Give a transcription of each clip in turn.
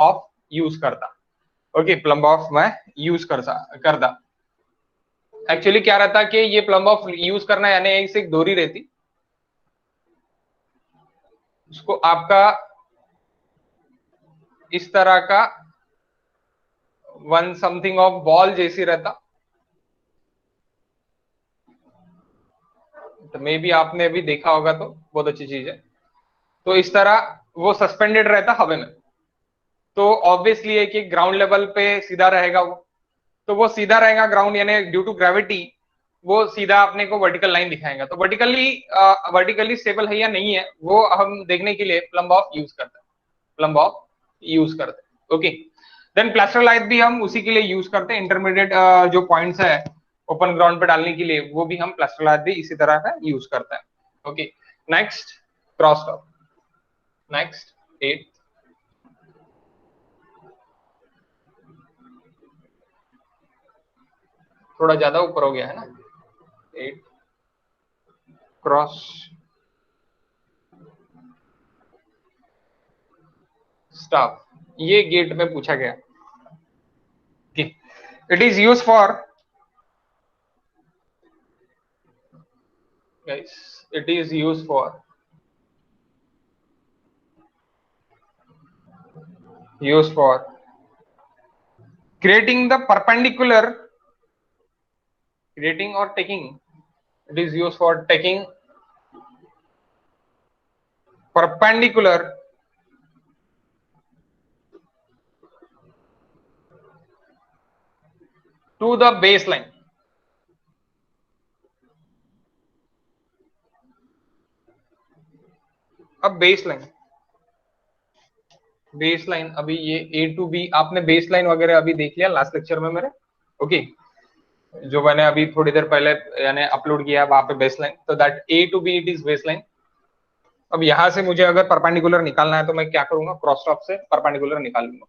Of use करता। Okay, plumb of मैं use करता। एक्चुअली क्या रहता कि ये प्लम्ब ऑफ यूज करना यानी एक डोरी रहती, उसको आपका इस तरह का वन समथिंग ऑफ बॉल जैसी रहता, तो मे बी आपने अभी देखा होगा तो बहुत अच्छी चीज है। तो इस तरह वो सस्पेंडेड रहता हवा में, तो ऑब्वियसली है कि ग्राउंड लेवल पे सीधा रहेगा वो, तो वो सीधा रहेगा ग्राउंड यानी ड्यू टू ग्रेविटी वो सीधा अपने को वर्टिकल लाइन दिखाएगा। तो वर्टिकली स्टेबल है या नहीं है वो हम देखने के लिए प्लम्ब ऑफ यूज करते हैं, प्लम्ब ऑफ यूज करते हैं। ओके, देन प्लास्टर लाइट भी हम उसी के लिए यूज करते हैं, इंटरमीडिएट जो पॉइंट्स है ओपन ग्राउंड पे डालने के लिए वो भी हम प्लास्टर लाइट भी इसी तरह का यूज करते हैं। Okay, next cross top, next 8, थोड़ा ज्यादा ऊपर हो गया है ना, 8 क्रॉस स्टाफ, ये गेट में पूछा गया कि it is use for guys, it is used for creating the perpendicular, creating or taking, it is used for taking perpendicular to the baseline। अब बेसलाइन अभी ये ए टू बी आपने baseline वगैरह अभी देख लिया लास्ट लेक्चर में मेरे। ओके, जो मैंने अभी थोड़ी देर पहले यानी अपलोड किया वहां पे बेसलाइन, तो that A to B it is baseline. अब यहां से मुझे अगर परपेंडिकुलर निकालना है तो मैं क्या करूंगा, क्रॉस टॉप से परपेंडिकुलर निकाल लूंगा,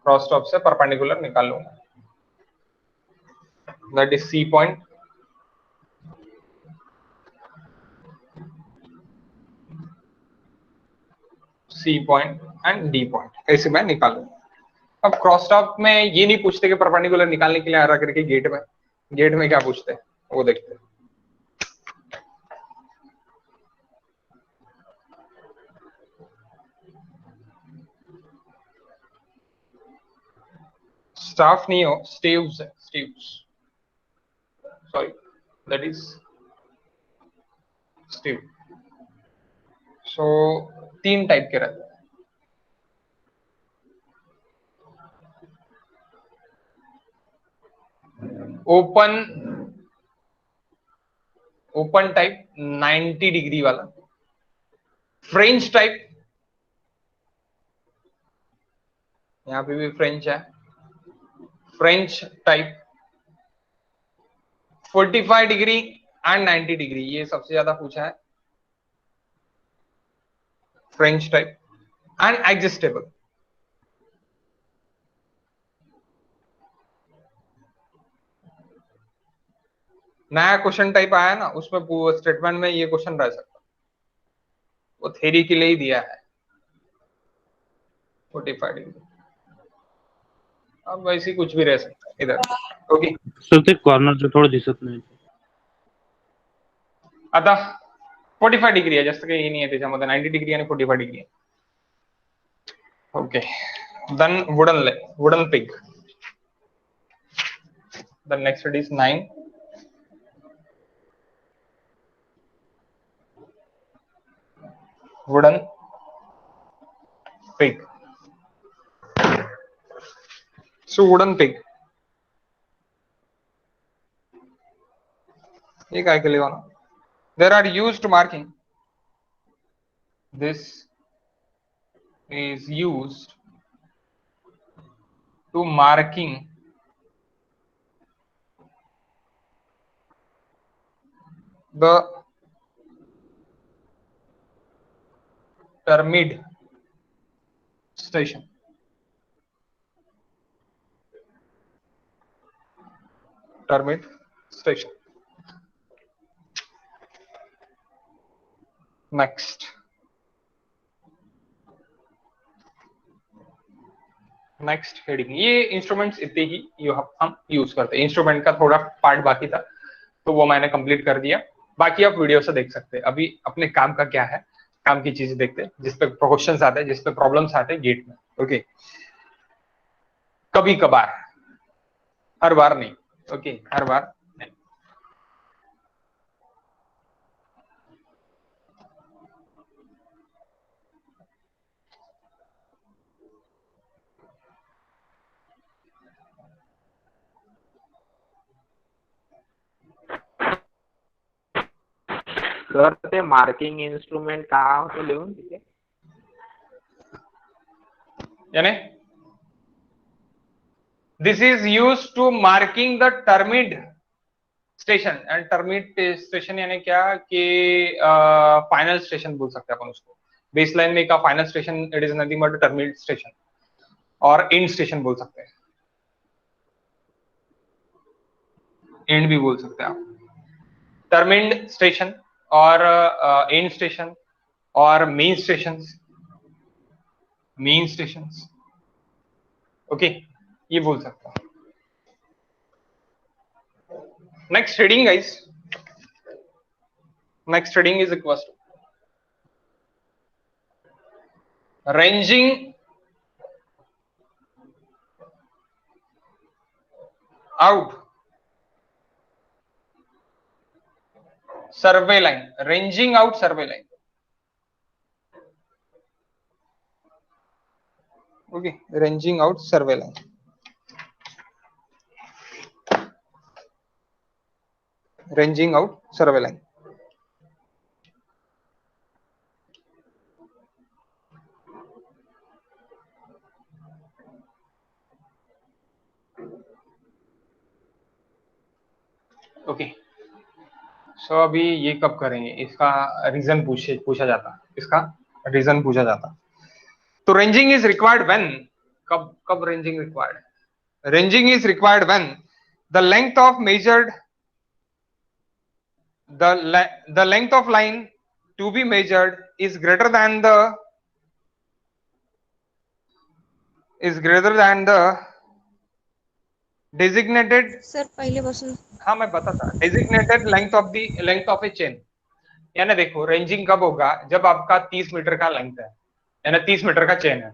क्रॉस टॉप से परपेंडिकुलर निकाल लूंगा, that is C point, C point and D point ऐसे मैं निकालूंगा। अब क्रॉस टॉप में ये नहीं पूछते कि परपेंडिकुलर निकालने के लिए आ रहा करके, गेट में क्या पूछते हैं वो देखते हैं। स्टाफ नहीं हो, स्टीव्स है, steves, sorry that is steve. So 3 type के रहते हैं, ओपन टाइप 90 डिग्री वाला, फ्रेंच टाइप, यहां पे भी फ्रेंच है, French type 45 degree and 90 degree, ये सबसे ज्यादा पूछा है, फ्रेंच टाइप एंड एडजस्टेबल। नया क्वेश्चन टाइप आया ना, उसमें स्टेटमेंट में ये क्वेश्चन रह सकता, वो थ्योरी के लिए ही दिया है 45 डिग्री, अब वैसे कुछ भी रह सकता है इधर। ओके सर ते कॉर्नर थोडं दिसत नाही, आता 45 डिग्री आहे, जास्त काही नाही आहे त्याच्यामध्ये, 90 डिग्री आणि 45 डिग्री आहे। Okay, then wooden peg, the next it is 9, wooden pig। so wooden pig ये काय के लिए होना, there are used marking, this is used to marking the termit station, termit station। Next heading, ये instruments इतने ही हम use करते हैं। इंस्ट्रूमेंट का थोड़ा पार्ट बाकी था तो वो मैंने कंप्लीट कर दिया, बाकी आप वीडियो से देख सकते हैं। अभी अपने काम का क्या है, काम की चीजें देखते हैं जिसपे क्वेश्चंस आते हैं, जिसपे प्रॉब्लम्स आते हैं गेट में। ओके, कभी कभार, हर बार नहीं। ओके, हर बार नहीं। सर ते मार्किंग इन्स्ट्रुमेंट का होतं लिहून तिथे? यानी this is use to marking the terminal station. And terminal station यानी क्या कि फाइनल स्टेशन बोल सकते हैं अपन उसको। बेसलाइन में का final station it is nothing but terminal station, और एंड स्टेशन बोल सकते हैं, एंड भी बोल सकते हैं आप। टर्मिड स्टेशन और एंड स्टेशन और मेन स्टेशंस, ओके, ये बोल सकता हूं। Next heading guys, next heading is equal to ranging out survey line, ranging out survey line. Okay, ranging out survey line, ranging out survey line. Okay, so अभी ये कब करेंगे, इसका रीजन पूछा जाता, इसका रीजन पूछा जाता। तो रेंजिंग इज रिक्वायर्ड व्हेन, कब ranging required? Ranging is required when the length of measured the length of line to be measured is greater than the designated, sir पहले पासून हाँ मैं बताता, designated length of a chain। यानी देखो ranging कब होगा, जब आपका 30 मीटर का लेंथ है, यानी 30 मीटर का चेन है,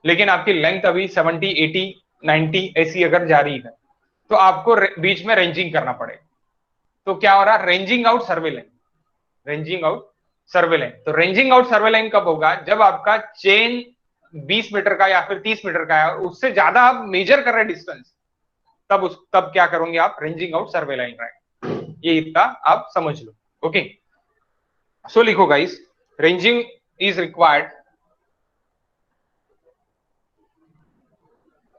लेकिन आपकी लेंथ अभी 70, 80, 90 ऐसी अगर जा रही है तो आपको बीच में रेंजिंग करना पड़ेगा। तो क्या हो रहा है, रेंजिंग आउट सर्वे लाइन, रेंजिंग आउट सर्वे लाइन। तो रेंजिंग आउट सर्वे लाइन कब होगा, जब आपका चेन 20 मीटर का या फिर 30 मीटर का है, उससे ज्यादा आप मेजर कर रहे डिस्टेंस, तब क्या करोगे आप, रेंजिंग आउट सर्वे लाइन राइट। ये इतना आप समझ लो। ओके, सो लिखो guys, ranging is required,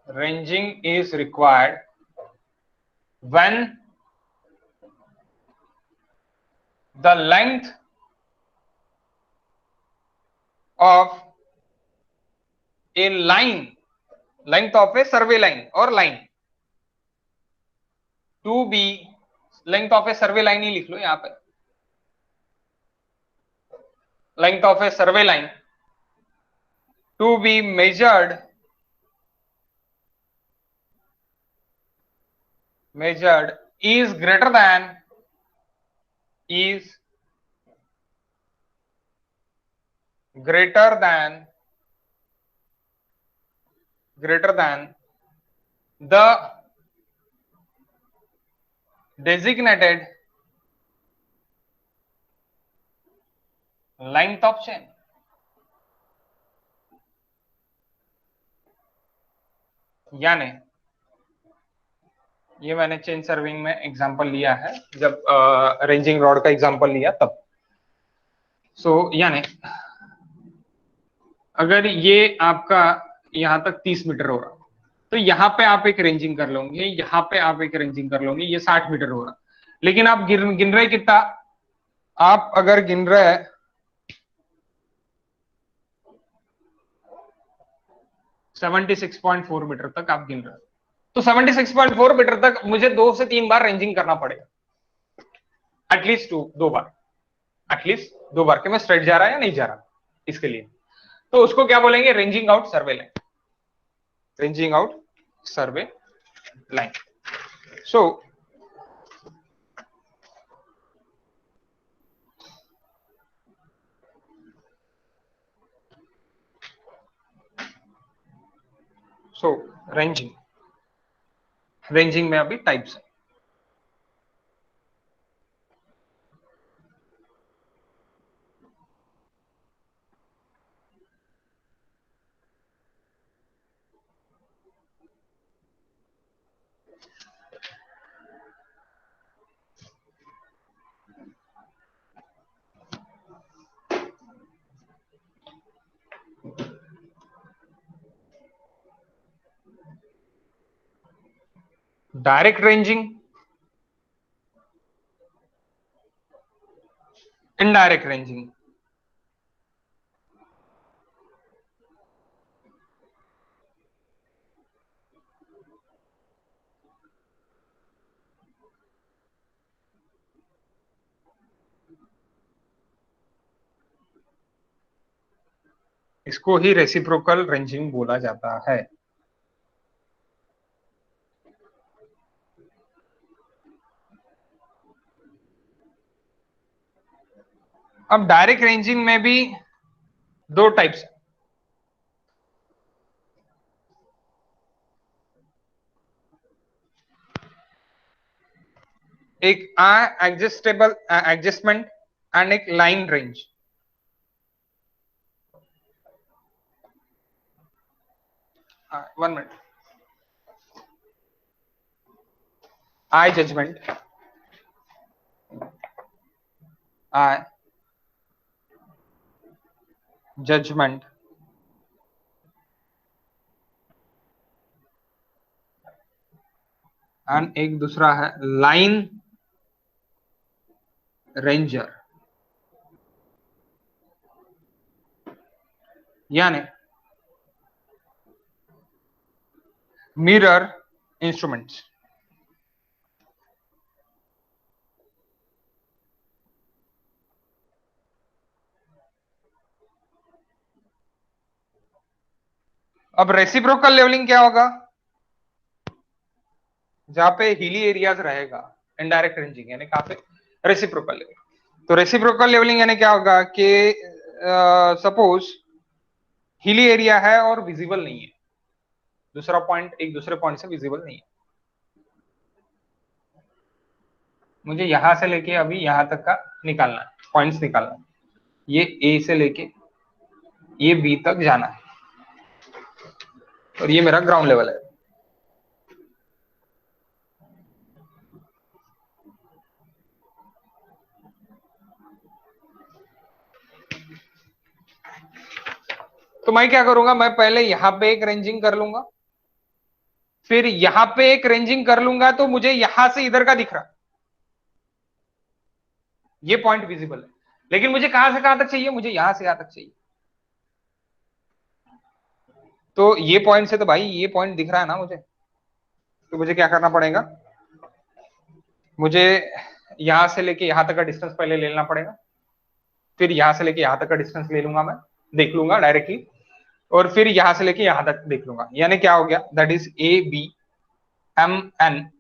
ranging is required when the length of a line, length of a survey line or line to be, length of a survey line ही लिख लो यहां पे, length of a survey line to be measured is greater than the designated length of chain। यानी ये मैंने chain serving में example लिया है, जब रेंजिंग रॉड का एग्जांपल लिया तब। सो यानी अगर ये आपका यहां तक 30 मीटर हो रहा, तो यहाँ पे आप एक रेंजिंग कर लोगे, यहाँ पे आप एक रेंजिंग कर लोगे, ये 60 मीटर हो रहा, लेकिन आप गिन रहे कितना, आप अगर गिन रहे 76.4 मीटर तक आप गिन रहे, तो 76.4 मीटर तक मुझे 2 से 3 बार रेंजिंग करना पड़ेगा, एटलीस्ट 2 बार, एटलीस्ट 2 बार के में स्ट्रेट जा रहा है या नहीं जा रहा इसके लिए, तो उसको क्या बोलेंगे, रेंजिंग आउट सर्वे लाइन, रेंजिंग आउट सर्वे लाइन. So रेंजिंग में अभी टाइप्स है. Direct ranging, indirect ranging. इसको ही रेसिप्रोकल रेंजिंग बोला जाता है. अब डायरेक्ट रेंजिंग में भी 2 टाइप्स. एक एडजस्टेबल एडजस्टमेंट एंड एक line range. One minute. Eye judgement, eye judgement and एक दूसरा है लाइन रेंजर. यानी मिरर इंस्ट्रूमेंट्स. अब रेसिप्रोकल लेवलिंग क्या होगा, जहां पे हिली एरियाज रहेगा, इनडायरेक्ट रेंजिंग यानी कहां पे, रेसिप्रोकल लेवलिंग. तो रेसिप्रोकल लेवलिंग यानी क्या होगा कि सपोज हिली एरिया है और विजिबल नहीं है, दूसरा पॉइंट एक दूसरे पॉइंट से विजिबल नहीं है. मुझे यहां से लेके अभी यहां तक का निकालना है, पॉइंट्स निकालना है. ये ए से लेके ये बी तक जाना है और ये मेरा ग्राउंड लेवल है. तो मैं क्या करूंगा, मैं पहले यहां पे एक रेंजिंग कर लूंगा, फिर यहां पे एक रेंजिंग कर लूंगा, तो मुझे यहां से इधर का दिख रहा, ये पॉइंट विजिबल है. लेकिन मुझे कहां से कहां तक चाहिए, मुझे यहां से यहां तक चाहिए. तो ये पॉइंट से तो भाई ये पॉइंट दिख रहा है ना मुझे, तो मुझे क्या करना पड़ेगा, मुझे यहां से लेके यहां तक का डिस्टेंस पहले ले लेना पड़ेगा, फिर यहां से लेके यहां तक का डिस्टेंस ले लूंगा, मैं देख लूंगा डायरेक्टली, और फिर यहां से लेके यहां तक देख लूंगा. यानी क्या हो गया, that is A B M N,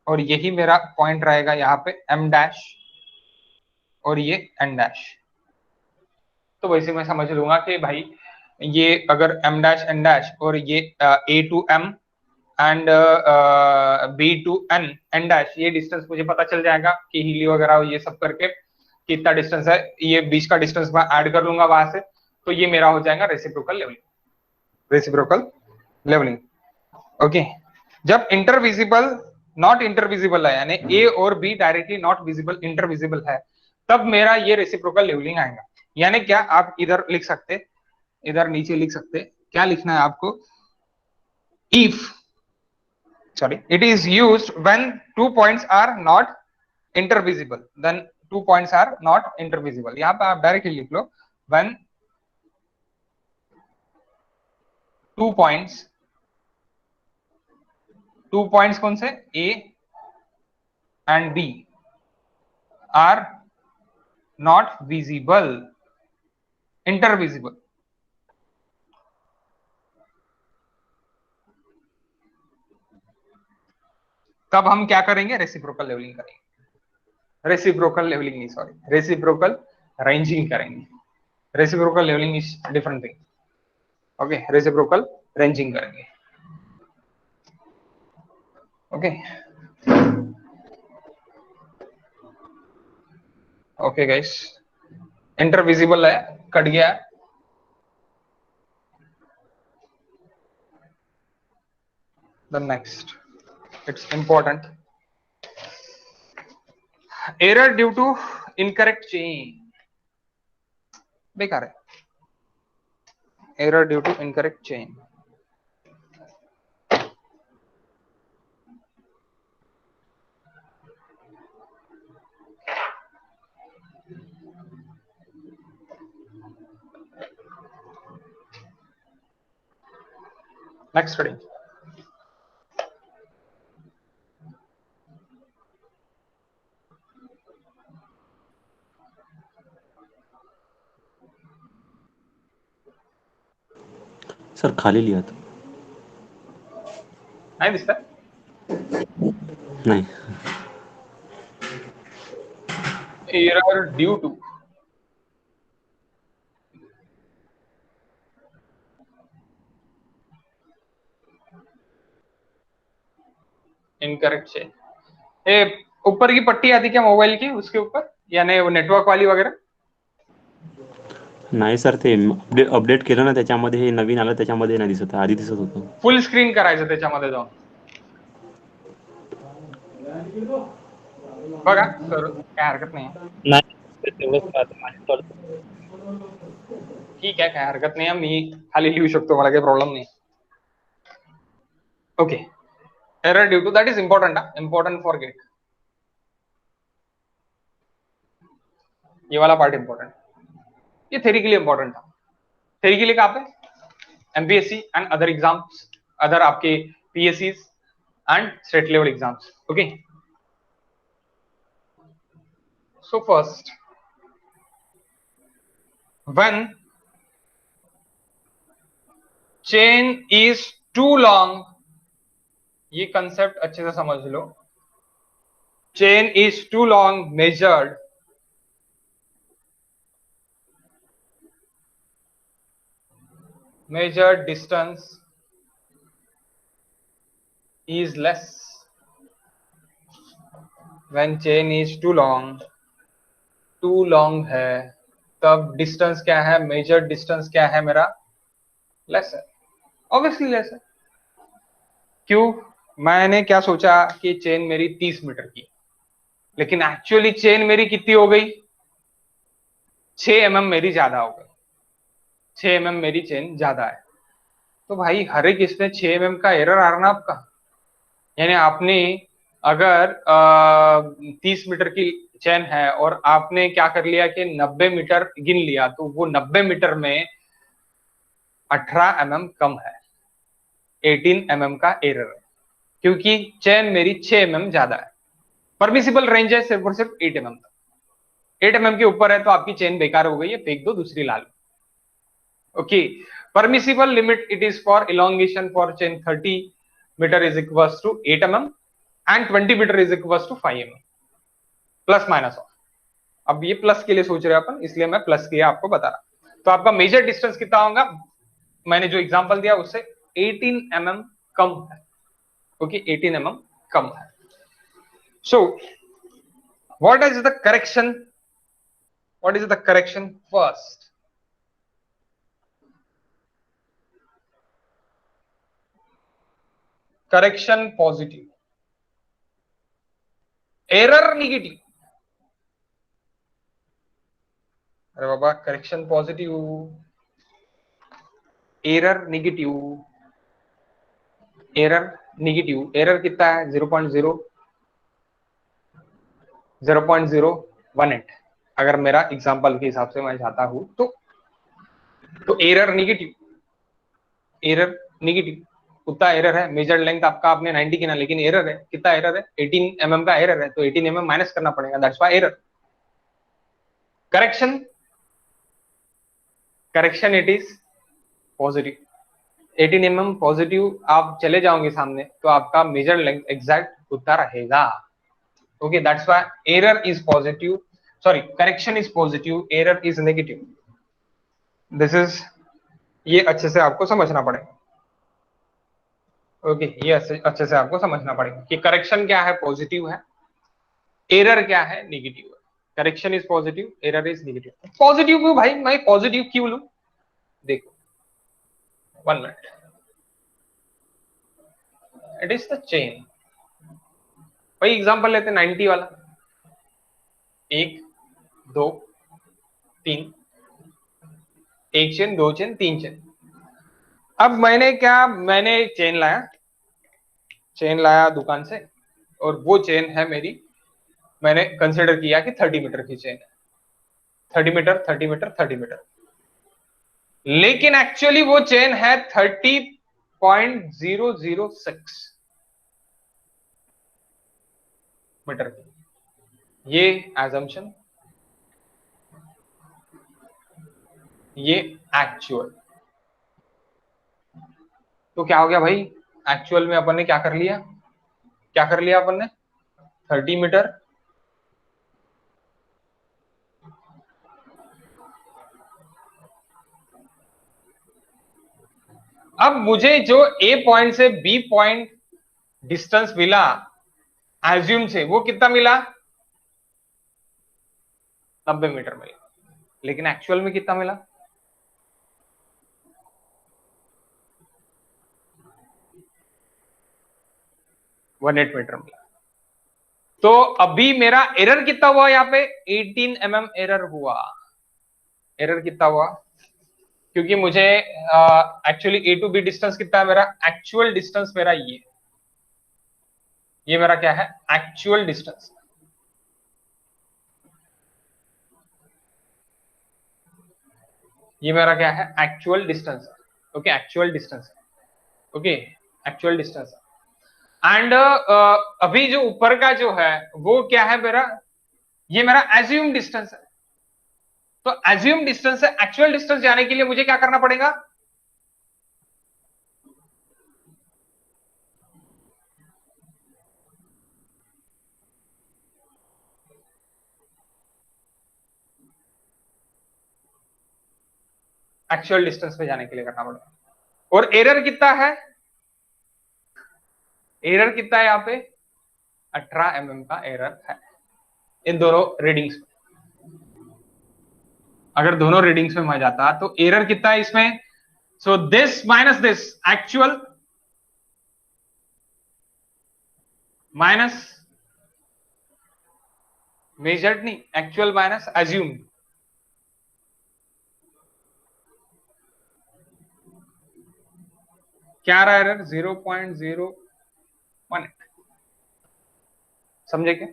और यही मेरा पॉइंट रहेगा यहाँ पे एम डैश, और ये एन डैश. तो वैसे मैं समझ लूंगा कि भाई ये अगर एम डैश एन डैश और ये A to M and B to N N dash, ये डिस्टेंस मुझे पता चल जाएगा कि हीली वगैरह ये सब करके कितना डिस्टेंस है, ये बीच का डिस्टेंस मैं ऐड कर लूंगा वहां से, तो ये मेरा हो जाएगा reciprocal levelling. Reciprocal levelling. Okay. जब इंटरविजिबल नॉट इंटरविजिबल है, यानी ए और B directly not visible intervisible है, तब मेरा ये रेसिप्रोकल लेवलिंग आएगा. यानी क्या, आप इधर लिख सकते, इधर नीचे लिख सकते, क्या लिखना है आपको, if it is used when 2 points are not intervisible, then 2 points are not intervisible. यहां पे आप डायरेक्टली लिख लो, when 2 points कौन से, A and B are not visible, intervisible. तब हम क्या करेंगे, रेसिप्रोकल लेवलिंग करेंगे, रेसिप्रोकल लेवलिंग नहीं, सॉरी, रेसिप्रोकल रेंजिंग करेंगे। Reciprocal levelling is different thing. Okay, reciprocal ranging करेंगे। ओके ओके गाइस, इंटरविजिबल है, कट गया है। The next, it's important. Error due to incorrect chain, बेकार है। Error due to incorrect chain. Next study. Sir खाली लिया था। नहीं दिसता? नहीं। Error due to incorrect chain। ये ऊपर की पट्टी आती क्या मोबाइल की, उसके ऊपर, यानी वो नेटवर्क वाली वगैरह? नाही सर, ते अपडेट केलं ना, त्याच्यामध्ये हे नवीन आलं, त्याच्यामध्ये नाही दिसत, आधी दिसत होतं। फुल स्क्रीन करायचं त्याच्यामध्ये जाऊन बघा करून, काय हरकत नाही, नाही तेवढंच पाहतो माझ्या करतो. ठीक आहे, काय हरकत नाही, मी खाली लिहू शकतो, मला काही प्रॉब्लेम नाही। Okay, error due to, that is important, important for GATE, ये वाला पार्ट इंपॉर्टेंट, ये थ्योरी के लिए इंपॉर्टेंट था। थ्योरी के लिए कहां पे, MPSC and other exams, other आपके पीएससीज and state level exams. Okay, so first, when chain is too long, ये कंसेप्ट अच्छे से समझ लो, chain is too long measured distance is less, when chain is too long है, तब distance क्या है, मेजर्ड डिस्टेंस क्या है मेरा, लेस है, ऑब्वियसली लेस है। क्यों, मैंने क्या सोचा कि चेन मेरी 30 मीटर की, लेकिन एक्चुअली चेन मेरी कितनी हो गई, 6 mm मेरी ज्यादा हो गई, 6 mm मेरी चेन ज्यादा है। तो भाई हर एक इसमें 6 mm का एरर आ रहा ना आपका, यानी आपने अगर 30 मीटर की चेन है और आपने क्या कर लिया कि 90 मीटर गिन लिया, तो वो 90 मीटर में 18 mm कम है, 18 mm का एरर है, क्योंकि चेन मेरी 6 mm ज्यादा है। परमिसिबल रेंज है सिर्फ और सिर्फ 8 mm तक, 8 mm के ऊपर है तो आपकी चेन बेकार हो गई है, फेंक दो, दूसरी ला लो। Okay, permissible limit it is for elongation for chain 30 metre is equals to 8 mm and 20 metre is equals to 5 mm, plus minus of. अब ये प्लस के लिए सोच रहे हैं अपन, इसलिए मैं प्लस किया आपको बता रहा। तो आपका मेजर डिस्टेंस कितना होगा, मैंने जो एग्जांपल दिया उससे 18 mm कम है। ओके, 18 mm कम है। So what is the correction, what is the correction, first correction positive, error negative. अरे बाबा, correction positive, error negative, error negative, error कितना है 0.018, अगर मेरा एग्जांपल के हिसाब से मैं चाहता हूं तो एरर निगेटिव, एरर निगेटिव उतना एरर है। मेजर लेंथ आपका आपने 90 की ना, लेकिन एरर है, कितना एरर है, 18 mm का एरर है, तो 18 mm माइनस करना पड़ेगा, that's why error. Correction, correction it is positive 18 mm positive. आप चले जाओगे सामने तो आपका मेजर लेंथ एग्जैक्ट उतना रहेगा। Okay, that's why error is positive, sorry correction is positive, error is negative. This is, ये अच्छे से आपको समझना पड़ेगा। ओके, ये अच्छे से आपको समझना पड़ेगा कि करेक्शन क्या है, पॉजिटिव है, एरर क्या है, नेगेटिव है। Correction is positive, error is negative. Positive क्यों भाई, मैं पॉजिटिव क्यों लूं? देखो 1 minute, it is the chain. भाई एग्जांपल लेते हैं 90 वाला, 1 2 3, एक चेन, 2 चेन, 3 चेन। अब मैंने चेन लाया दुकान से, और वो चेन है मेरी, मैंने कंसिडर किया कि 30 मीटर की चेन है, 30 मीटर 30 मीटर 30 मीटर, लेकिन एक्चुअली वो चेन है 30.006 मीटर की। ये एजम्पशन, ये एक्चुअल। तो क्या हो गया भाई, एक्चुअल में अपन ने क्या कर लिया, अपन ने 30 मीटर अब मुझे जो ए पॉइंट से बी पॉइंट डिस्टेंस मिला एज्यूम से, वो कितना मिला, 90 मीटर मिला, लेकिन एक्चुअल में कितना मिला, 18 मीटर मिला। तो अभी मेरा एरर कितना हुआ, यहाँ पे 18 mm एरर हुआ। एरर कितना हुआ, क्योंकि मुझे actually A to B distance कितना है मेरा, एक्चुअल डिस्टेंस मेरा ये मेरा क्या है, एक्चुअल डिस्टेंस। ये मेरा क्या है, actual distance. Okay, actual distance. Okay, actual distance. And अभी जो ऊपर का जो है वो क्या है मेरा, ये मेरा एज्यूम डिस्टेंस है। तो एज्यूम डिस्टेंस से एक्चुअल डिस्टेंस जाने के लिए मुझे क्या करना पड़ेगा, एक्चुअल डिस्टेंस पे जाने के लिए करना पड़ेगा। और एरर कितना है, एरर कितना है यहाँ पे, 18 mm का एरर है इन दोनों रीडिंग्स में। अगर दोनों रीडिंग्स में मैं जाता तो एरर कितना है इसमें, so this minus this, actual minus measured नहीं, एक्चुअल माइनस एज्यूम। क्या रहा एरर, 0.018। समझे क्या?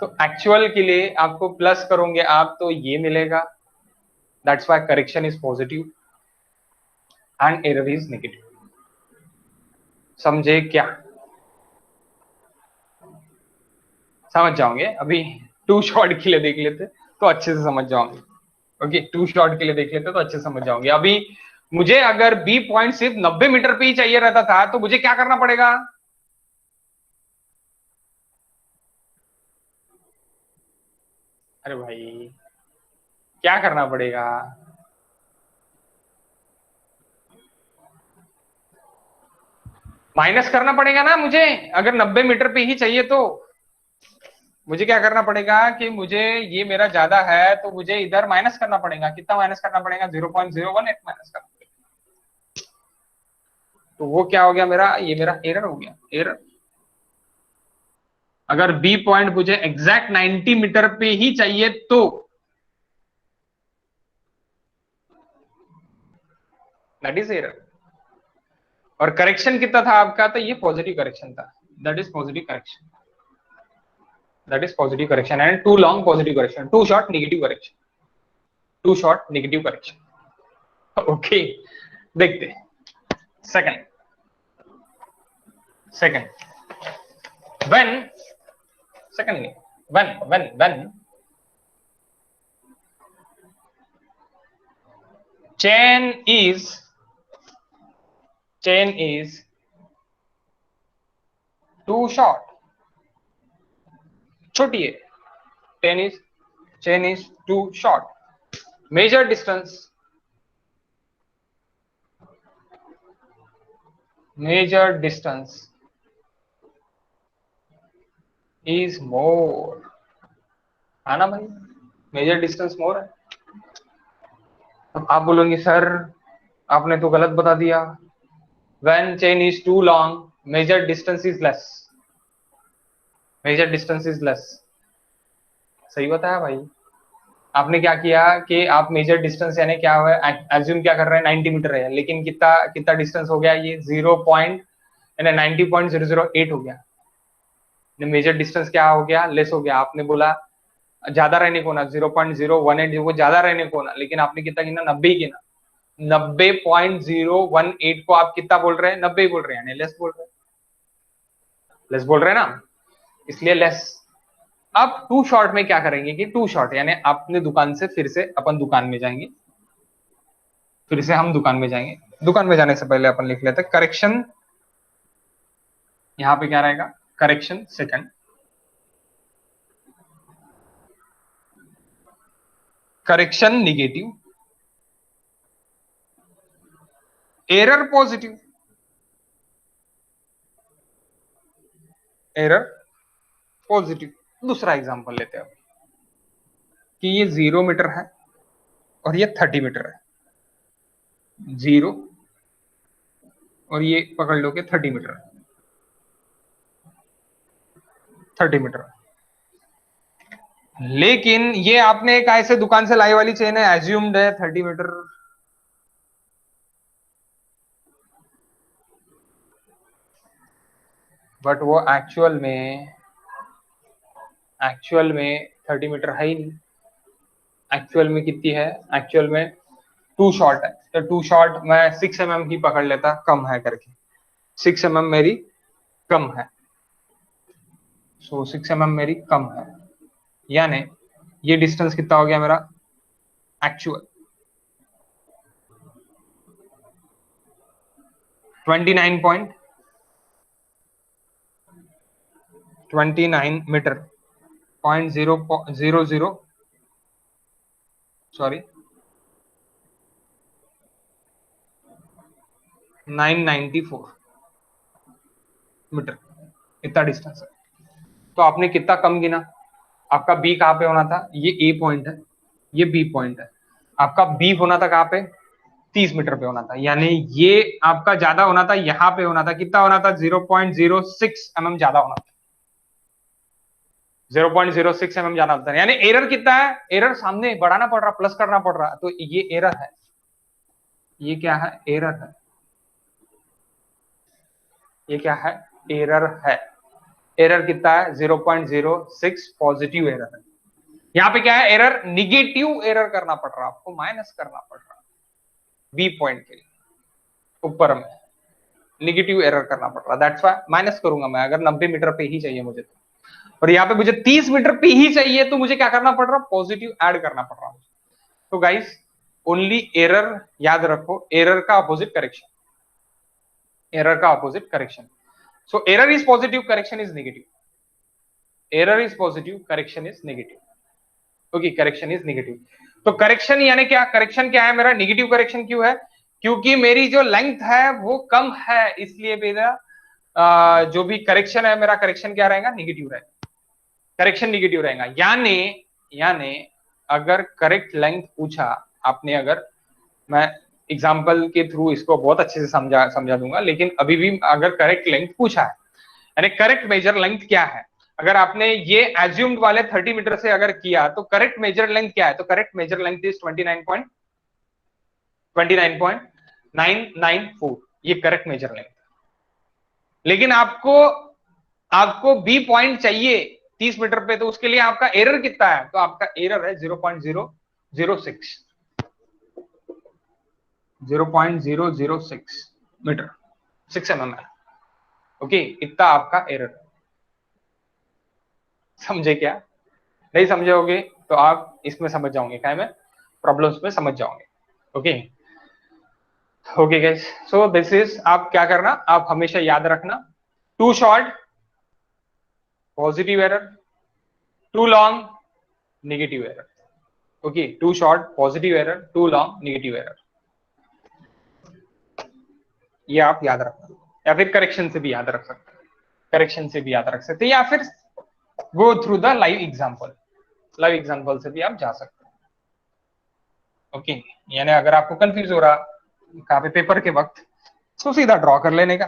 तो एक्चुअल के लिए आपको प्लस करोगे आप तो ये मिलेगा, that's why correction is positive and error is negative. समझे क्या? समझ जाओगे। अभी 2 शॉट के लिए देख लेते तो अच्छे से समझ जाओगे। ओके, 2 शॉट के लिए देख लेते तो अच्छे से समझ जाओगे। अभी मुझे अगर बी पॉइंट सिर्फ 90 मीटर पे ही चाहिए रहता था तो मुझे क्या करना पड़ेगा, अरे भाई क्या करना पड़ेगा, माइनस करना पड़ेगा ना मुझे। अगर 90 मीटर पे ही चाहिए तो मुझे क्या करना पड़ेगा कि मुझे ये मेरा ज्यादा है तो मुझे इधर माइनस करना पड़ेगा। कितना माइनस करना पड़ेगा, 0.018 माइनस करना पड़ेगा। तो वो क्या हो गया मेरा, ये मेरा एरर हो गया, एरर। अगर बी पॉइंट मुझे एग्जैक्ट 90 मीटर पे ही चाहिए तो दैट इज एरर। और करेक्शन कितना था आपका, तो ये पॉजिटिव करेक्शन था, that is positive correction, that is positive correction. And too long positive correction, too short negative correction, too short negative correction. Okay, देखते सेकंड व्हेन सेकंड नहीं, when chain is too short, छोटी है, chain is too short, measure distance is more, है ना भाई, major distance मोर है। अब आप बोलोगे सर आपने तो गलत बता दिया, when chain is too long measured distance is less, सही बताया भाई। आपने क्या किया कि आप मेजर डिस्टेंस यानी क्या हुआ, एज्यूम क्या कर रहे हैं 90 मीटर है, लेकिन कितना कितना डिस्टेंस हो गया, ये 90.008 हो गया, मेजर डिस्टेंस क्या हो गया, लेस हो गया। आपने बोला ज्यादा रहने को ना 0.018 वो ज्यादा रहने को ना, लेकिन आपने कितना गिना, 90 गिना, 90.018 को आप कितना बोल रहे हैं, 90 बोल रहे हैं, यानी लेस बोल रहे हैं ना, इसलिए लेस। अब टू शॉर्ट में क्या करेंगे कि टू शॉर्ट यानी अपने दुकान से फिर से अपन दुकान में जाएंगे, दुकान में जाने से पहले अपन लिख लेते हैं करेक्शन, यहां पे क्या रहेगा, correction second, correction negative, error positive, दूसरा एग्जांपल लेते हैं कि ये 0 मीटर है और ये 30 मीटर है, 0 और ये पकड़ लो कि 30 मीटर है, 30 मीटर, लेकिन ये आपने एक ऐसे दुकान से लाई वाली चेन है, एज्यूम्ड है 30 मीटर, बट वो एक्चुअल में 30 मीटर है ही नहीं, एक्चुअल में कितनी है, एक्चुअल में टू शॉर्ट है, तो टू शॉर्ट मैं 6 mm की पकड़ लेता, कम है करके, 6 mm मेरी कम है, सो 6 mm मेरी कम है, यानी ये डिस्टेंस कितना हो गया मेरा एक्चुअल 29 मीटर, 0.000 सॉरी 994 मीटर, इतना डिस्टेंस है। तो आपने कितना कम गिना, आपका बी कहां पे होना था, ये ए पॉइंट है, ये बी पॉइंट है, आपका बी होना था कहां पे, 30 मीटर पे होना था, यानी ये आपका ज्यादा होना था, यहां पे होना था, कितना होना था 0.06 mm ज्यादा होना था, 0.06 mm ज्यादा होता है, यानी एरर कितना है, एरर सामने बढ़ाना पड़ रहा, प्लस करना पड़ रहा, तो ये एरर है, ये क्या है, एरर है, ये क्या है, एरर है, एरर कितना है 0.06 पॉजिटिव एरर है। यहाँ पे क्या है, एरर निगेटिव एरर करना पड़ रहा, आपको माइनस करना पड़ रहा, बी पॉइंट के लिए ऊपर में निगेटिव एरर करना पड़ रहा, दैट्स व्हाई माइनस करूंगा मैं, अगर 90 मीटर पे ही चाहिए मुझे तो, और यहाँ पे मुझे 30 मीटर पे ही चाहिए, तो मुझे क्या करना पड़ रहा, पॉजिटिव ऐड करना पड़ रहा। तो गाइस ओनली एरर याद रखो, एरर का अपोजिट करेक्शन, एरर का opposite correction, so error is positive, correction is negative, error is positive, correction is negative, okay, correction is negative. तो करेक्शन यानी क्या, करेक्शन क्या है मेरा, नेगेटिव करेक्शन क्यों है, क्योंकि मेरी जो लेंथ है वो कम है, इसलिए मेरा जो भी करेक्शन है, मेरा करेक्शन क्या रहेगा, नेगेटिव रहेगा, करेक्शन नेगेटिव रहेगा, यानी अगर करेक्ट लेंथ पूछा आपने, अगर मैं एग्जांपल के थ्रू इसको बहुत अच्छे से समझा दूंगा, लेकिन अभी भी अगर करेक्ट लेंथ पूछा है, यानी करेक्ट मेजर लेंथ क्या है, अगर आपने ये एज्यूम्ड वाले 30 मीटर से अगर किया, तो करेक्ट मेजर लेंथ क्या है, तो करेक्ट मेजर लेंथ इज 29.994, ये करेक्ट मेजर लेंथ, लेकिन आपको बी पॉइंट चाहिए 30 मीटर पे, तो उसके लिए आपका एरर कितना है, तो आपका एरर है 0.006 मीटर, 6 mm है, ओके, इतना आपका एरर, समझे क्या? नहीं समझे होगे तो आप इसमें समझ जाओगे, क्या में प्रॉब्लम्स में समझ जाओगे। Okay okay guys, so this is, आप क्या करना, आप हमेशा याद रखना, too short positive error, too long negative error. Okay, too short positive error, too long negative error, ये आप याद रखना, या फिर करेक्शन से भी याद रख सकते हैं, करेक्शन से भी याद रख सकते हैं, या फिर go through the live example, live example से भी आप जा सकते हैं। ओके यानी अगर आपको कंफ्यूज हो रहा कहाँ पे पेपर के वक्त, तो सीधा ड्रॉ कर लेने का,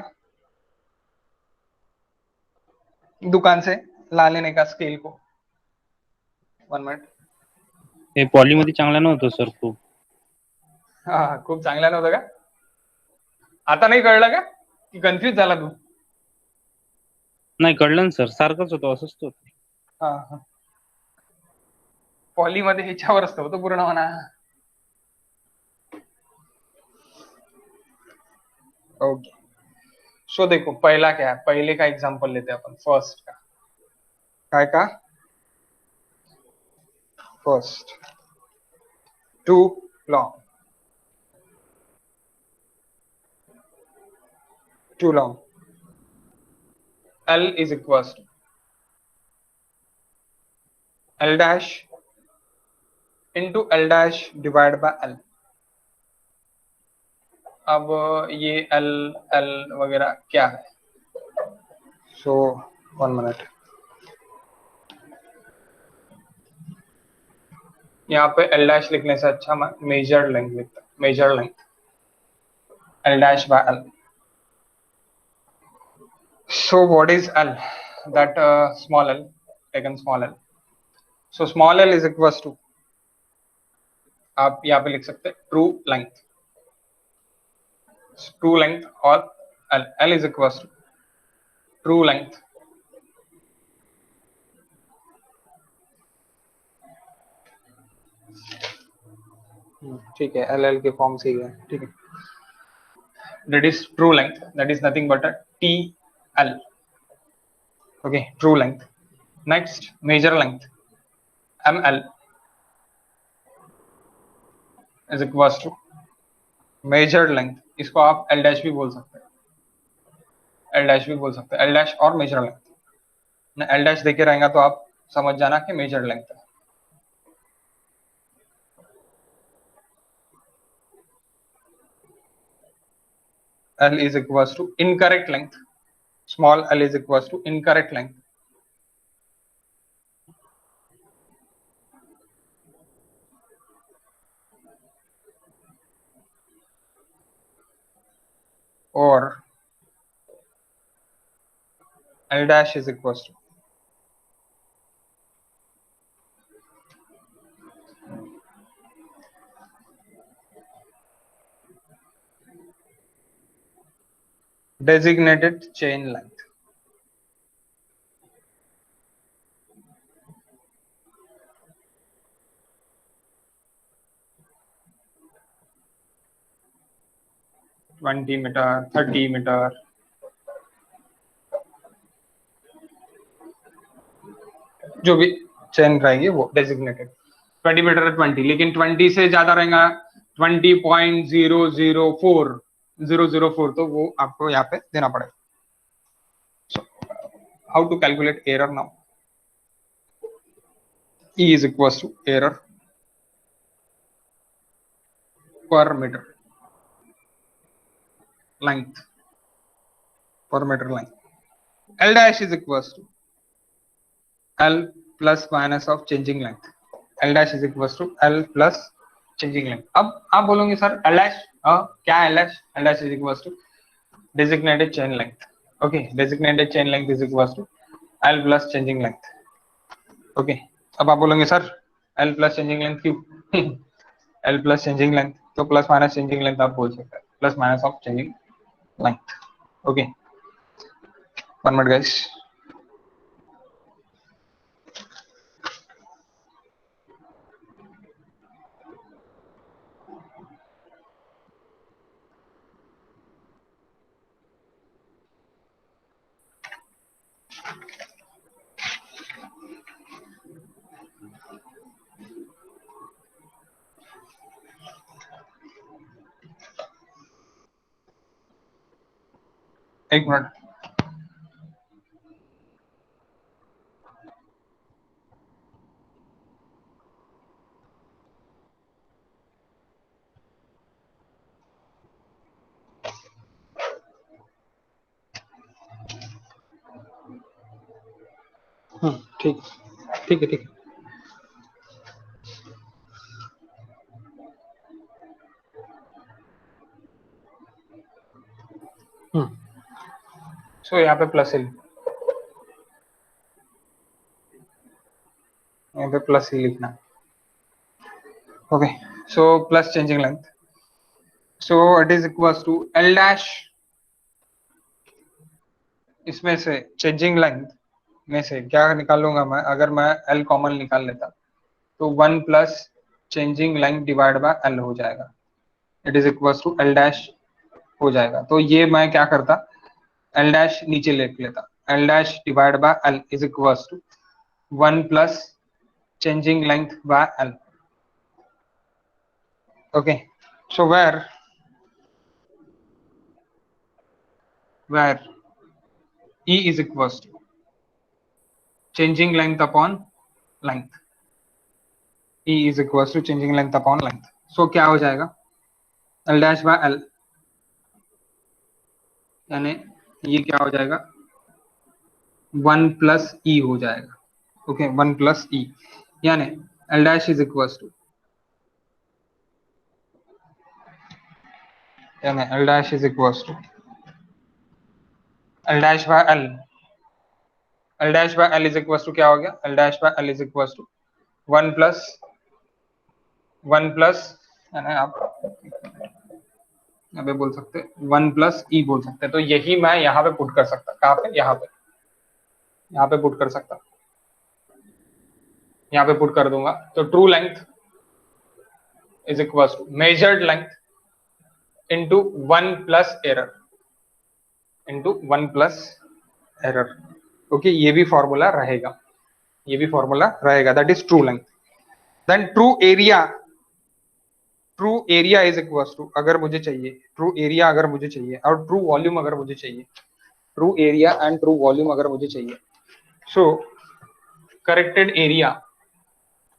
दुकान से ला लेने का स्केल को। 1 मिनट। हे पॉलीमध्ये चांगला नव्हतं सर खूप. हा खूप चांगला नव्हतं का? आता नाही कळलं का की कन्फ्युज झाला तू? नाही कळलं ना सर, सारखंच होतं, असंच होतं. हा हा, पॉलीमध्ये ह्याच्यावर असतो तो पूर्ण म्हणा। ओके सो देखो पहला क्या है, पहले का एग्जांपल लेते हैं अपन, फर्स्ट का, काय का first, too long, too long, L is equals to L dash into L dash divided by L। अब ये L L वगैरह क्या है? सो 1 मिनट, यहाँ पे L dash लिखने से अच्छा मैं मेजर्ड लेंथ लिखता हूँ, measured length L dash by L। So what is L? That small l, taken small l, so small l is equals to, आप यहाँ पे लिख सकते हैं ट्रू लेंथ, ट्रू लेंथ और L, L is equals to true length ठीक है, L L के फॉर्म से ही है, ठीक है, that is true length, that is nothing but a TL। okay, true length। next measure length ML is equals to measured length, इसको आप L dash भी बोल सकते हैं, L dash भी बोल सकते हैं, L dash और measure length, L dash देखे रहेगा तो आप समझ जाना कि measured length है। L is equals to incorrect length, small l is equals to incorrect length, or L dash is equals to designated chain length। Twenty metre, 30 metre, जो भी चेन रहेगी वो डेजिग्नेटेड, 20 मीटर 20, लेकिन 20 से ज्यादा रहेगा 20.004004, तो वो आपको यहाँ पे देना पड़ेगा। How to calculate error now, E is equals to error per meter length, per meter length, L dash is equals to L plus minus of changing length, L dash is equals to L plus changing length। अब आप बोलोगे sir L dash क्या है L dash? L dash is equals to designated chain length। okay, designated chain length is equals to L plus changing length। okay, अब आप बोलोगे sir L plus changing length क्यों? L plus changing length, तो plus minus changing length आप बोल सकते हैं, plus minus of changing length. Okay 1 minute guys, एक मिनट। ठीक ठीक है, ठीक है। सो यहाँ पे प्लस ही, यहाँ पे प्लस ही लिखना। Okay, so plus changing length, so it is equals to L dash, इसमें से चेंजिंग लेंथ में से क्या निकालूंगा मैं, अगर मैं एल कॉमन निकाल लेता तो 1 plus changing length divide by L हो जाएगा, it is equals to L dash हो जाएगा। तो ये मैं क्या करता, एल डैश नीचे लिख लेता, L dash divide by L is equals to 1 plus changing length by L. Okay, so where E is equals to changing length upon length, E is equals to changing length upon length। so क्या हो जाएगा, L dash by L, यानी ये क्या हो जाएगा 1 plus E हो जाएगा। ओके, 1 प्लस E, यानी L dash is equals to, यानी L dash is equals to L dash by L, L dash by L is equals to क्या हो गया, L dash by L is equals to 1 plus यानी आप यहाँ पे बोल सकते 1 प्लस ई बोल सकते हैं। तो यही मैं यहाँ पे पुट कर सकता, कहाँ पे, यहाँ पे पुट कर सकता, यहाँ पे पुट कर दूंगा। तो true length is equal to measured length into 1 plus error, into 1 plus error. Okay, ये भी फॉर्मूला रहेगा, ये भी फॉर्मूला रहेगा, that is true length. Then true area is equal to, अगर मुझे चाहिए ट्रू एरिया, अगर मुझे चाहिए, और ट्रू वॉल्यूम अगर मुझे चाहिए, true area and true volume अगर मुझे चाहिए, so corrected area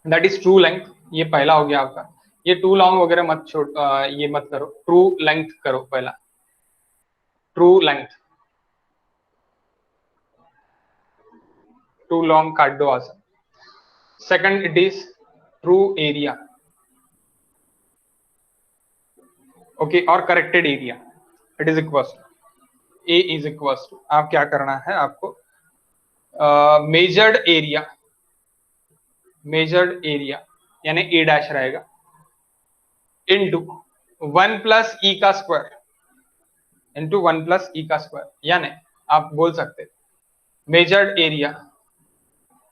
that is true length, ये पहला हो गया आपका। ये टू लॉन्ग वगैरह मत छोड़, ये मत करो, ट्रू लेंथ करो पहला, ट्रू लेंथ, टू लॉन्ग काट दो आसान। Second it is true area, okay, और corrected area it is equal to A is equal to, आप क्या करना है आपको, मेजर्ड एरिया यानी ए डैश रहेगा इनटू 1 प्लस ई का स्क्वायर, इनटू 1 प्लस ई का स्क्वायर, यानी आप बोल सकते measured area,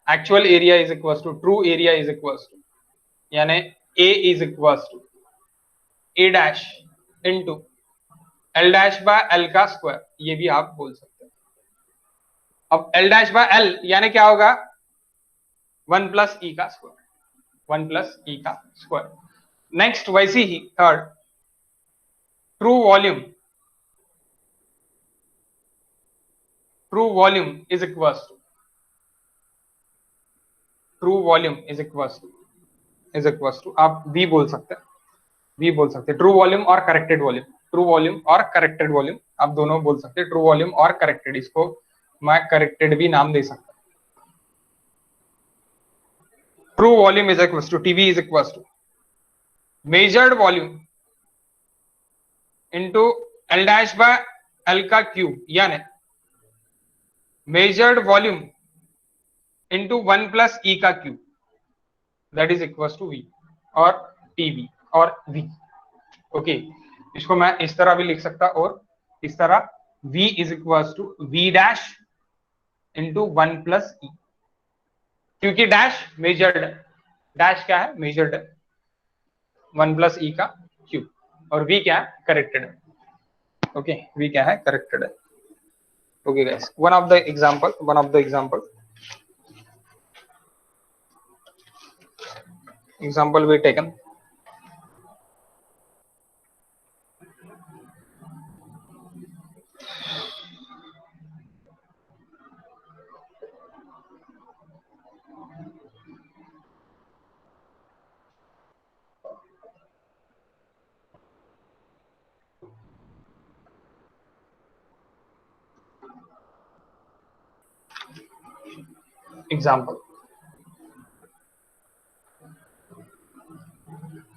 actual area is equal to true area is equal to, यानी A is equal to A dash into L dash by L का square, ये भी आप बोल सकते हैं। अब एल डैश बाय एल यानी क्या होगा, 1 प्लस ई का स्क्वायर, 1 प्लस ई का स्क्वायर। नेक्स्ट वैसे ही third true volume is equal to, true volume is equal to आप वी बोल सकते हैं, वी बोल सकते हैं, ट्रू वॉल्यूम और करेक्टेड वॉल्यूम, ट्रू वॉल्यूम और करेक्टेड वॉल्यूम आप दोनों बोल सकते हैं, ट्रू वॉल्यूम और करेक्टेड, इसको मैं करेक्टेड भी नाम दे सकता हूं। True volume is equal to TV is equal to measured volume into L dash by L का क्यूब, यानी measured volume into 1 plus E का cube, that is equal to V और टीवी और वी। ओके, इसको मैं इस तरह भी लिख सकता और इस तरह, v is equal to V dash into 1 plus E, क्योंकि डैश मेजर्ड, डैश क्या है, मेजर्ड है, 1 प्लस ई का क्यूब, और v क्या है, करेक्टेड है। ओके, v क्या है, करेक्टेड है। Okay guys, one of the example we taken, example,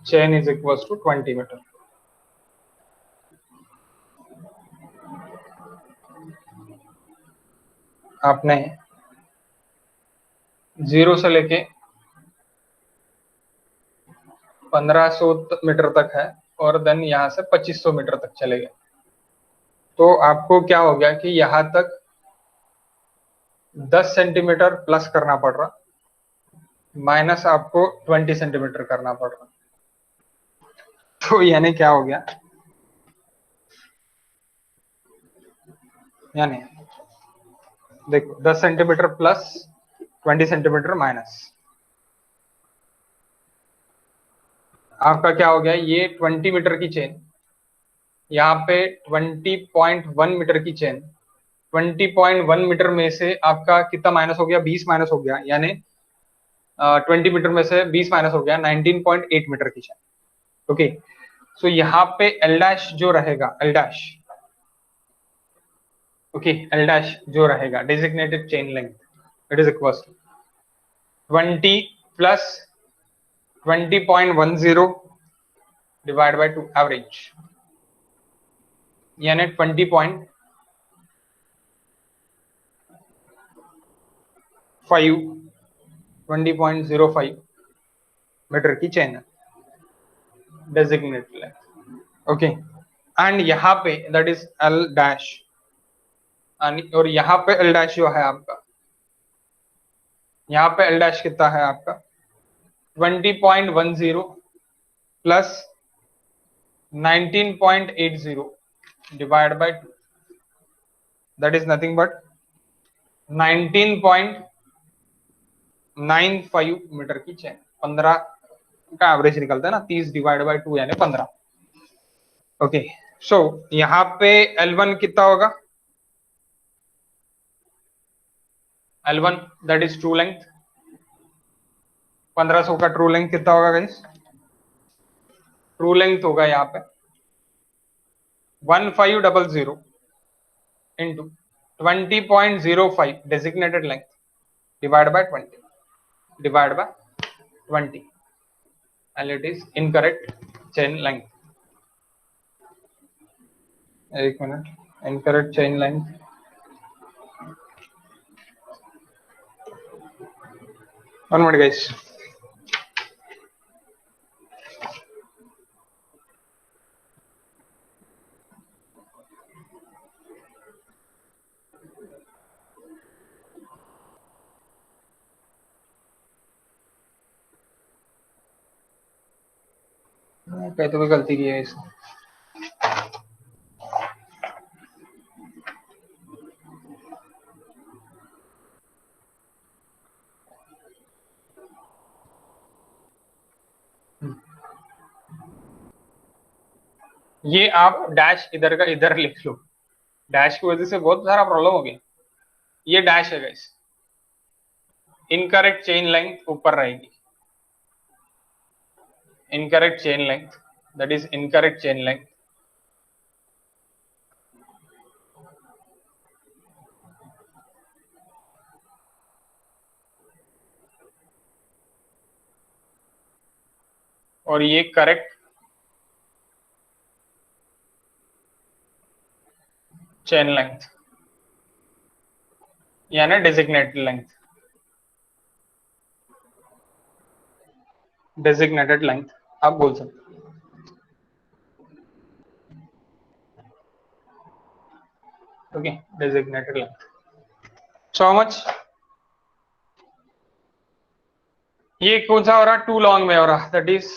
chain is equal to 20 metre. आपने 0 से लेके 1500 मीटर तक है और देन यहाँ से 2500 मीटर तक चले गए, तो आपको क्या हो गया कि यहाँ तक 10 सेंटीमीटर प्लस करना पड़ रहा, माइनस आपको 20 सेंटीमीटर करना पड़ रहा। तो यानी क्या हो गया, यानी देखो 10 सेंटीमीटर प्लस 20 सेंटीमीटर माइनस, आपका क्या हो गया, ये 20 मीटर की चेन, यहाँ पे 20.1 मीटर की चेन, 20.1 मीटर में से आपका कितना माइनस हो गया, 20 माइनस हो गया, यानी 20 मीटर में से 20 माइनस हो गया, 19.8 मीटर की चेन। ओके, सो यहाँ पे एल डैश जो रहेगा, L dash, okay, L dash जो रहेगा designated chain length, it is equal 20 plus 20.10 divide by 2 average, यानी 20.5 20.05 मीटर की चेन है डेजिग्नेटेड लेंथ। ओके, एंड यहाँ पे दैट इज एल डैश, और यहाँ पे एल डैश जो है आपका, यहाँ पे एल डैश कितना है आपका 20.10 plus 19.80 divide by 2, that is nothing but 19.95 metre की चेन। 15 का एवरेज निकलता है ना, 30 डिवाइड बाय 2 यानी 15। ओके, सो यहाँ पे L1 कितना होगा, L1 that is true length, 1500 का ट्रू लेंथ कितना होगा गाइस, ट्रू लेंथ होगा यहाँ पे 1500 into 20.05 designated length divide bye 20 divide by 20, and it is incorrect chain length। एक minute, incorrect chain length, one minute guys। कहीं तो भी गलती की है इसने। ये आप डैश इधर का इधर लिख लो, डैश की वजह से बहुत सारा प्रॉब्लम हो गया। ये डैश है गाइस, इनकरेक्ट चेन लेंथ ऊपर रहेगी, incorrect chain length, that is incorrect chain length, और ये करेक्ट चेन लेंथ यानी डेजिग्नेटेड लेंथ, डेजिग्नेटेड लेंथ आप बोल सकते हो। Okay, designated length, so much. ये कौन सा हो रहा, टू लॉन्ग में हो रहा, दैट इज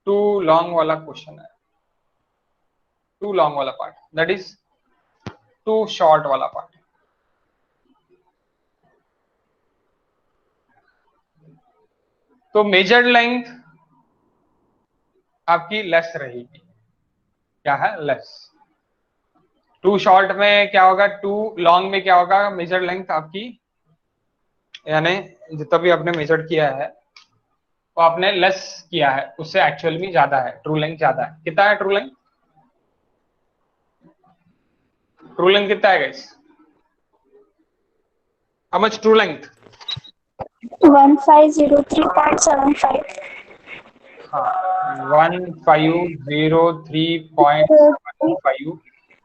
टू लॉन्ग वाला क्वेश्चन है, टू लॉन्ग वाला part, that is too short वाला पार्ट। तो मेजर्ड लेंथ आपकी लेस रहेगी, क्या है, लेस। टू शॉर्ट में क्या होगा, टू लॉन्ग में क्या होगा, मेजर्ड लेंथ आपकी, यानी जितना भी आपने मेजर किया है वो आपने लेस किया है, उससे एक्चुअल में ज्यादा है, ट्रू लेंथ ज्यादा है। कितना है ट्रू लेंथ, ट्रू लेंथ कितना है guys, how much true length, 1503.75. हाँ 1503.75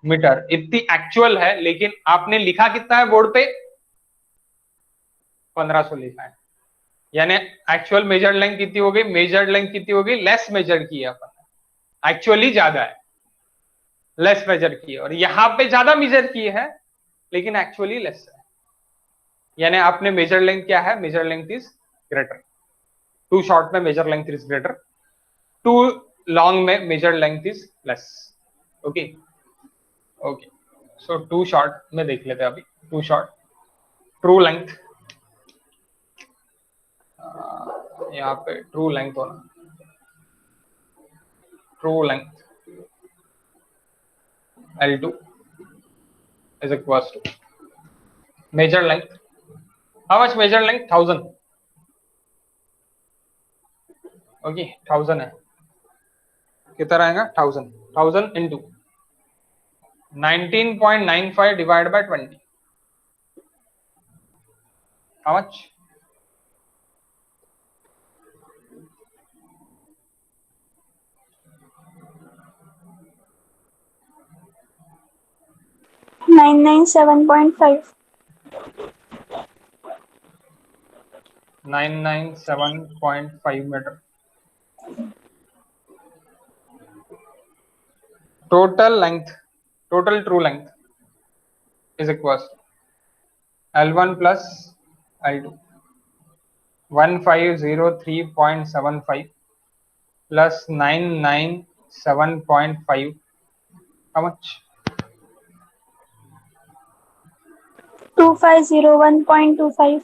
मीटर इतनी एक्चुअल है, लेकिन आपने लिखा कितना है बोर्ड पे? 1500 लिखा है। यानी एक्चुअल मेजर्ड लेंथ कितनी हो गई? मेजर्ड लेंथ कितनी हो गई? लेस मेजर की है अपन, एक्चुअली ज्यादा है, लेस मेजर की है। और यहां पे ज्यादा मेजर की है लेकिन एक्चुअली लेस है। यानी आपने मेजर लेंथ क्या है? Major length is greater. Too short में major length is greater, too long में major length is less. Okay okay, so too short में देख लेते हैं अभी। टू शॉर्ट ट्रू लेंथ, यहाँ पे ट्रू लेंथ होना, true length L2 is equals to measure length. How much measure length? 1000. Okay, 1000 है। कितना रहेगा? 1000 into 19.95 divided by 20. How much? $997.5. 997.5 meter. Total length, total true length is equals to L1 plus L2. 1503.75 plus 997.5. How much? 2501.25.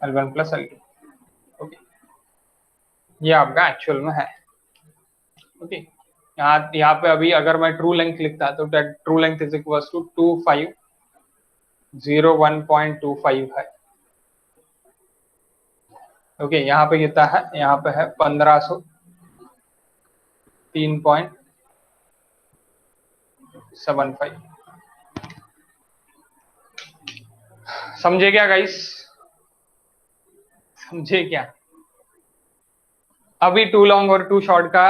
L1 plus L2. Okay, ये आपका actual में है। Okay, यहाँ पे अभी अगर मैं ट्रू लेंथ लिखता तो true length is equal to 2501.25 है। ओके, यहाँ पे कितना है? यहाँ पे है 1503.75। समझे क्या गाइस? समझे क्या? अभी टू लॉन्ग और टू शॉर्ट का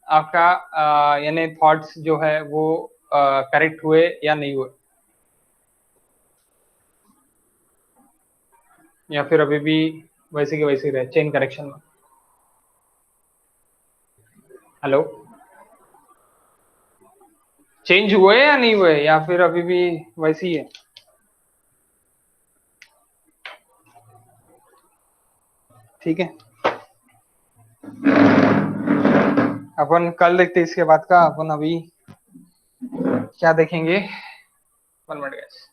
आपका यानी थॉट्स जो है वो करेक्ट हुए या नहीं हुए, या फिर अभी भी वैसे के वैसे रहे चेन करेक्शन में? हेलो, चेंज हुए या नहीं हुए, या फिर अभी भी वैसे ही है? ठीक है, अपन कल देखते इसके बाद का। अपन अभी क्या देखेंगे? 1 मिनट गाइस।